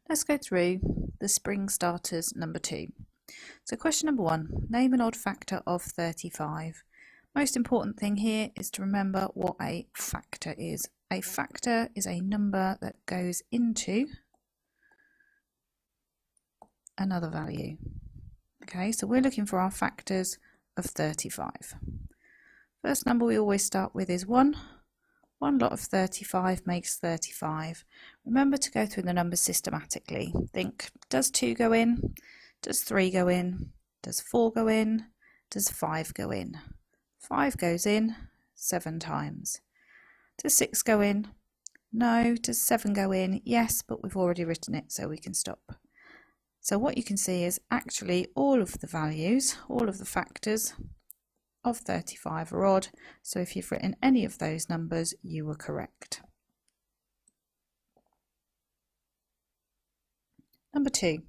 Let's go through the spring starters number 2. So question number 1, name an odd factor of 35. Most important thing here is to remember what a factor is. A factor is a number that goes into another value. Okay, so we're looking for our factors of 35. First number we always start with is 1. 1 lot of 35 makes 35. Remember to go through the numbers systematically. Think, does 2 go in? Does 3 go in? Does 4 go in? Does 5 go in? 5 goes in 7 times. Does 6 go in? No. Does 7 go in? Yes, but we've already written it, so we can stop. So what you can see is actually all of the values, all of the factors of 35 are odd, so if you've written any of those numbers, you were correct. Number 2,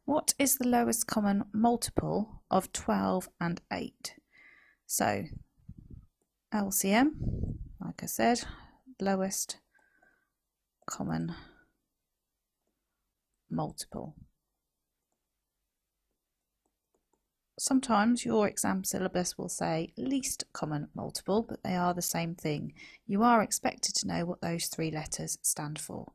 what is the lowest common multiple of 12 and 8? So LCM, like I said, lowest common multiple. Sometimes your exam syllabus will say least common multiple, but they are the same thing. You are expected to know what those 3 letters stand for.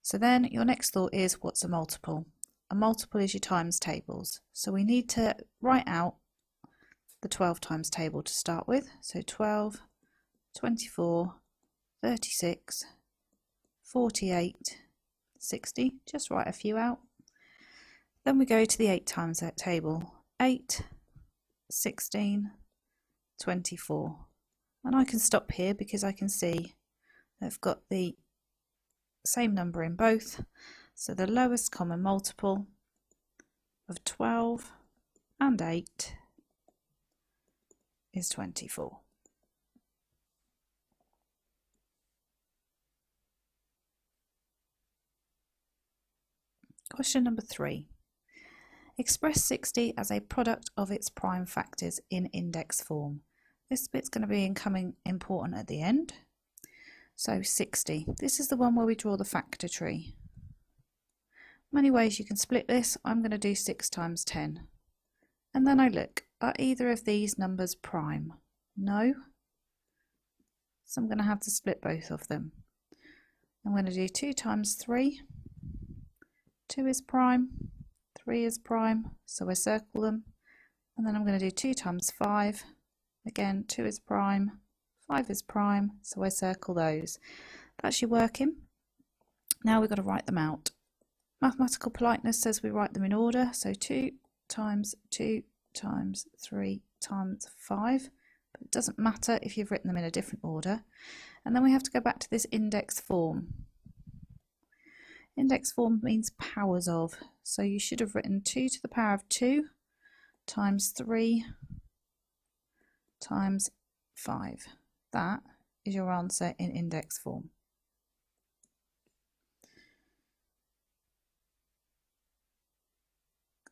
So then your next thought is, what's a multiple? A multiple is your times tables. So we need to write out the 12 times table to start with. So 12, 24, 36, 48, 60. Just write a few out. Then we go to the 8 times table. 8, 16, 24. And I can stop here because I can see they've got the same number in both. So the lowest common multiple of 12 and 8 is 24. Question number 3. Express 60 as a product of its prime factors in index form. This bit's going to be important at the end. So 60, this is the one where we draw the factor tree. Many ways you can split this. I'm going to do 6 times 10. And then I look, are either of these numbers prime? No. So I'm going to have to split both of them. I'm going to do 2 times 3. 2 is prime. 3 is prime, so I circle them, and then I'm going to do 2 times 5. Again, 2 is prime, 5 is prime, so I circle those. That's your working. Now we've got to write them out. Mathematical politeness says we write them in order, so 2 times 2 times 3 times 5, but it doesn't matter if you've written them in a different order. And then we have to go back to this index form. Index form means powers of, so you should have written 2 to the power of 2 times 3 times 5. That is your answer in index form.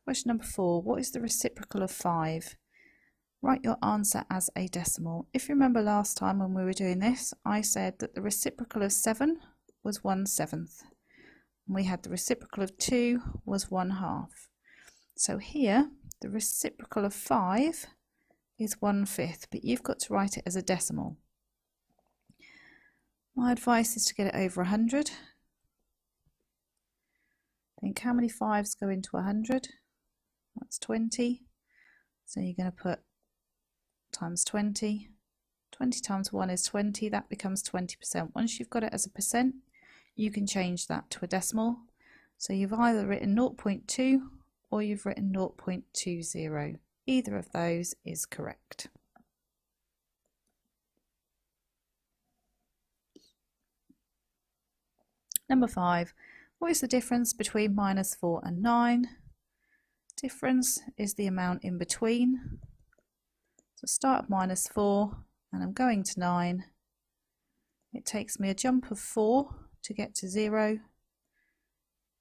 Question number 4, what is the reciprocal of 5? Write your answer as a decimal. If you remember last time when we were doing this, I said that the reciprocal of 7 was 1/7. We had the reciprocal of 2 was 1/2. So here the reciprocal of 5 is 1/5, but you've got to write it as a decimal. My advice is to get it over 100. Think, how many 5s go into 100? That's 20. So you're going to put times 20. 20 times 1 is 20. That becomes 20%. Once you've got it as a percent, you can change that to a decimal. So you've either written 0.2 or you've written 0.20. Either of those is correct. Number 5, what is the difference between -4 and 9? Difference is the amount in between. So start at -4 and I'm going to 9. It takes me a jump of 4 to get to 0,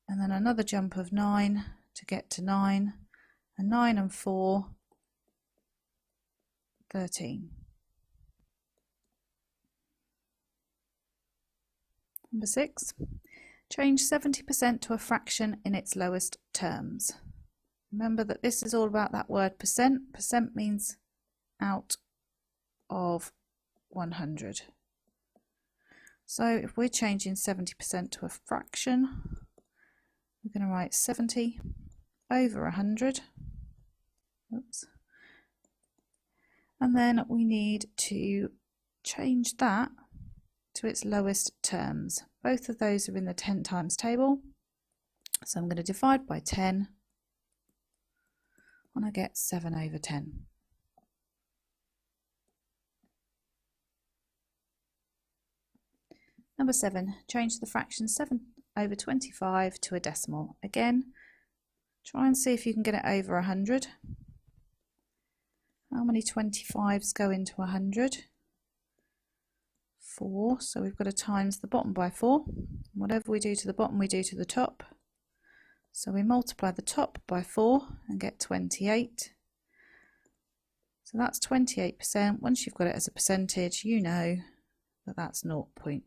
and then another jump of 9 to get to 9, and 9 and 4, 13. Number 6, Change 70% to a fraction in its lowest terms. Remember that this is all about that word percent. Percent means out of 100. So if we're changing 70% to a fraction, we're going to write 70 over 100. Oops. And then we need to change that to its lowest terms. Both of those are in the 10 times table. So I'm going to divide by 10 and I get 7 over 10. Number 7, change the fraction 7 over 25 to a decimal. Again, try and see if you can get it over 100. How many 25s go into 100? 4, so we've got to times the bottom by 4. Whatever we do to the bottom, we do to the top. So we multiply the top by 4 and get 28. So that's 28%. Once you've got it as a percentage, you know that that's 0.28.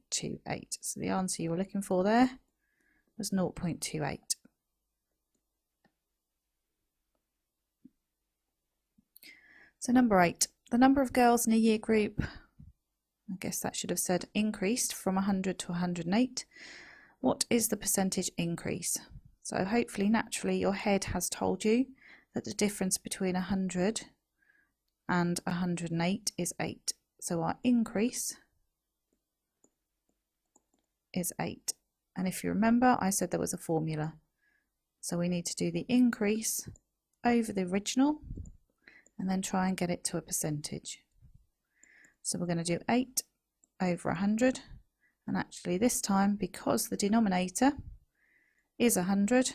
So the answer you were looking for there was 0.28. So number 8, the number of girls in a year group, I guess that should have said increased from 100 to 108. What is the percentage increase? So hopefully naturally your head has told you that the difference between 100 and 108 is 8. So our increase is 8. And if you remember, I said there was a formula. So we need to do the increase over the original and then try and get it to a percentage. So we're going to do 8 over 100, and actually this time, because the denominator is 100,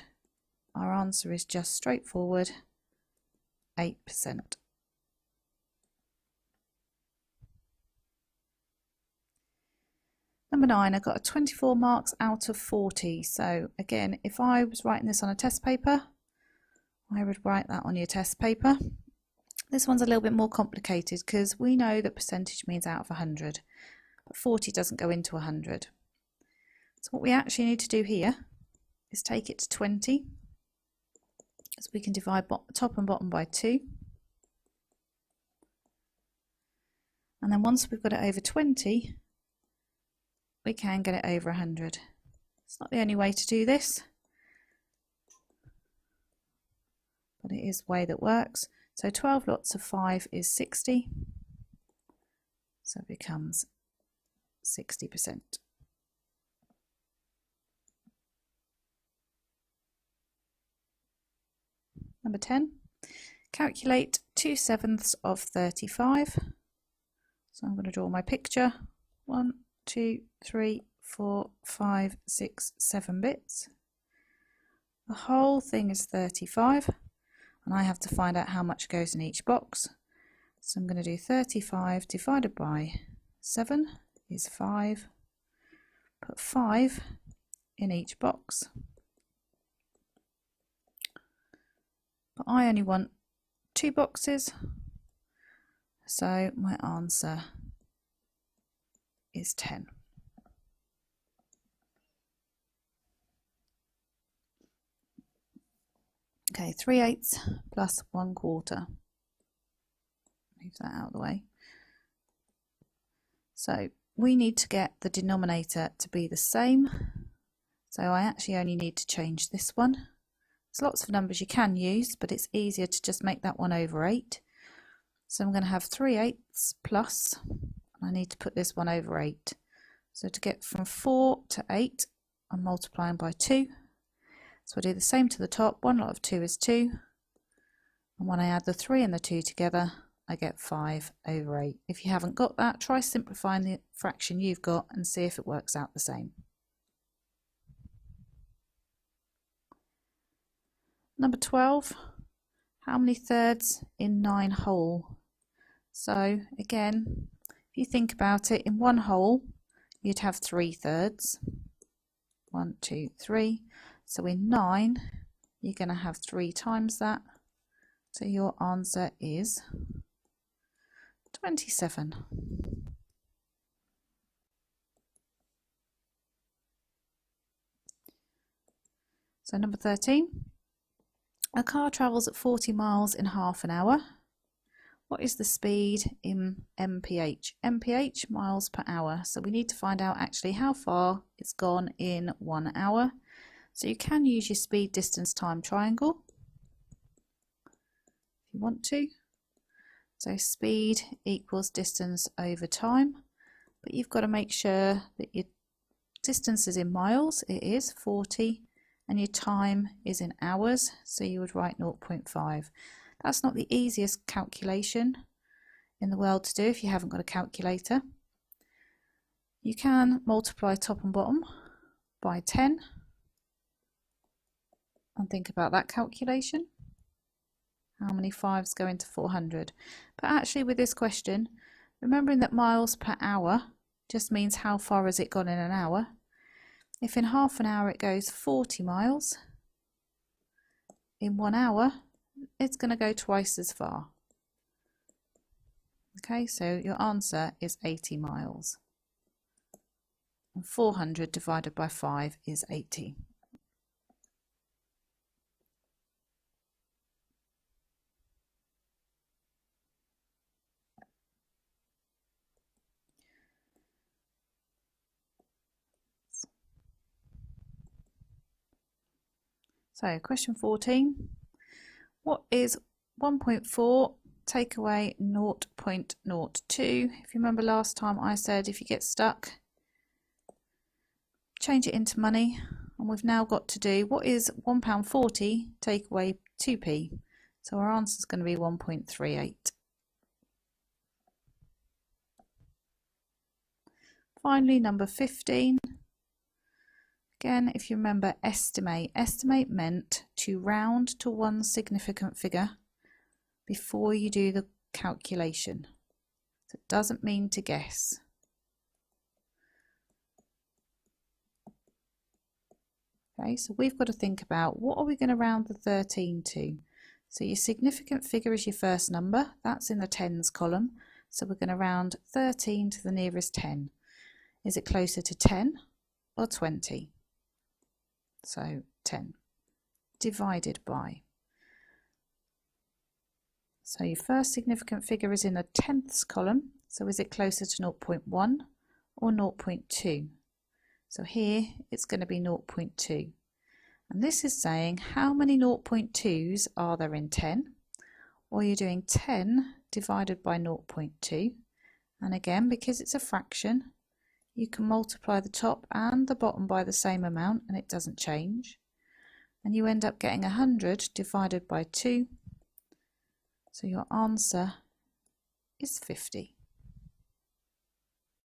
our answer is just straightforward 8%. Number 9, I got a 24 marks out of 40. So again, if I was writing this on a test paper, I would write that on your test paper. This one's a little bit more complicated because we know that percentage means out of 100, but 40 doesn't go into 100. So what we actually need to do here is take it to 20, so we can divide top and bottom by 2. And then once we've got it over 20, we can get it over 100. It's not the only way to do this, but it is a way that works. So 12 lots of 5 is 60, so it becomes 60%. Number 10, calculate 2/7 of 35. So I'm going to draw my picture. 1, 2, 3, 4, 5, 6, 7 bits. The whole thing is 35. And I have to find out how much goes in each box. So I'm going to do 35 divided by 7 is 5. Put 5 in each box. But I only want 2 boxes. So my answer is 10. Okay, 3/8 plus 1/4. Move that out of the way. So we need to get the denominator to be the same. So I actually only need to change this one. There's lots of numbers you can use, but it's easier to just make that one over 8. So I'm going to have 3/8 plus, I need to put this one over 8. So to get from 4 to 8, I'm multiplying by 2. So I do the same to the top. 1 lot of 2 is 2. And when I add the 3 and the 2 together, I get 5 over 8. If you haven't got that, try simplifying the fraction you've got and see if it works out the same. Number 12, how many thirds in 9 whole? So again, if you think about it, in 1 whole, you'd have 3 thirds. 1, 2, 3. So in 9, you're going to have 3 times that. So your answer is 27. So number 13, a car travels at 40 miles in half an hour. What is the speed in mph? mph, miles per hour. So we need to find out actually how far it's gone in 1 hour. So you can use your speed, distance, time triangle if you want to. So speed equals distance over time, but you've got to make sure that your distance is in miles, it is 40, and your time is in hours, so you would write 0.5. That's not the easiest calculation in the world to do if you haven't got a calculator. You can multiply top and bottom by 10 and think about that calculation. How many 5s go into 400? But actually with this question, remembering that miles per hour just means how far has it gone in an hour. If in half an hour it goes 40 miles, in 1 hour it's going to go twice as far. Okay, so your answer is 80 miles. And 400 divided by 5 is 80. So question 14, what is 1.4 take away 0.02? If you remember last time I said if you get stuck, change it into money, and we've now got to do what is £1.40 take away 2p. So our answer is going to be 1.38. Finally, number 15. Again, if you remember estimate, estimate meant to round to one significant figure before you do the calculation. So it doesn't mean to guess. Okay, so we've got to think about what are we going to round the 13 to. So your significant figure is your first number, that's in the tens column. So we're going to round 13 to the nearest 10. Is it closer to 10 or 20? So 10 divided by. So your first significant figure is in the tenths column. So is it closer to 0.1 or 0.2? So here it's going to be 0.2. And this is saying how many 0.2s are there in 10? Or you're doing 10 divided by 0.2. And again, because it's a fraction, you can multiply the top and the bottom by the same amount and it doesn't change. And you end up getting 100 divided by 2. So your answer is 50.